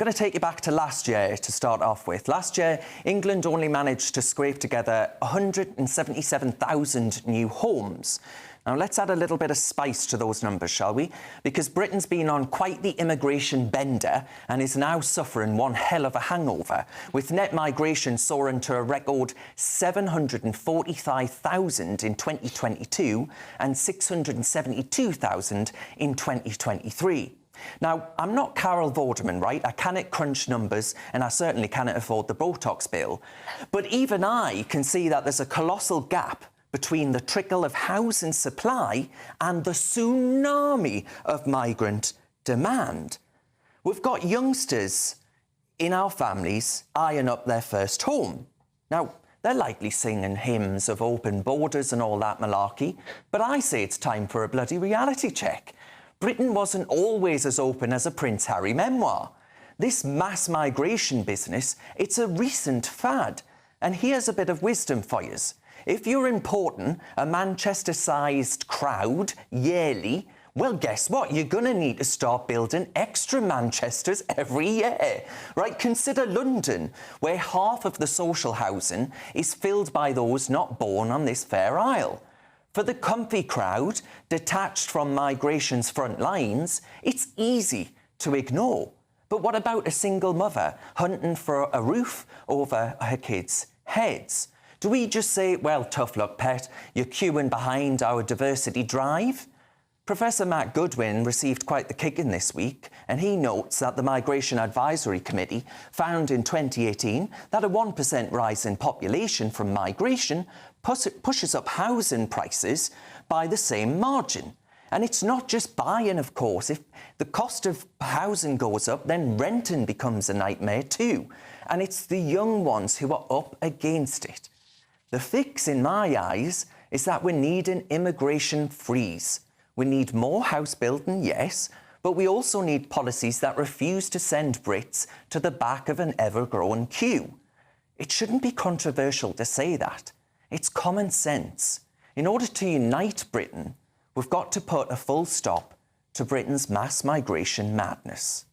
going to take you back to last year to start off with. Last year, England only managed to scrape together 177,000 new homes. Now, let's add a little bit of spice to those numbers, shall we? Because Britain's been on quite the immigration bender and is now suffering one hell of a hangover, with net migration soaring to a record 745,000 in 2022 and 672,000 in 2023. Now, I'm not Carol Vorderman, right? I cannot crunch numbers and I certainly cannot afford the Botox bill. But even I can see that there's a colossal gap between the trickle of housing supply and the tsunami of migrant demand. We've got youngsters in our families eyeing up their first home. Now, they're likely singing hymns of open borders and all that malarkey, but I say it's time for a bloody reality check. Britain wasn't always as open as a Prince Harry memoir. This mass migration business, it's a recent fad. And here's a bit of wisdom for yous. If you're importing a Manchester-sized crowd yearly, well, guess what? You're going to need to start building extra Manchesters every year, right? Consider London, where half of the social housing is filled by those not born on this fair isle. For the comfy crowd, detached from migration's front lines, it's easy to ignore. But what about a single mother hunting for a roof over her kids' heads? Do we just say, well, tough luck, pet, you're queuing behind our diversity drive? Professor Matt Goodwin received quite the kicking this week, and he notes that the Migration Advisory Committee found in 2018 that a 1% rise in population from migration pushes up housing prices by the same margin. And it's not just buying, of course. If the cost of housing goes up, then renting becomes a nightmare too. And it's the young ones who are up against it. The fix, in my eyes, is that we need an immigration freeze. We need more house building, yes, but we also need policies that refuse to send Brits to the back of an ever-growing queue. It shouldn't be controversial to say that. It's common sense. In order to unite Britain, we've got to put a full stop to Britain's mass migration madness.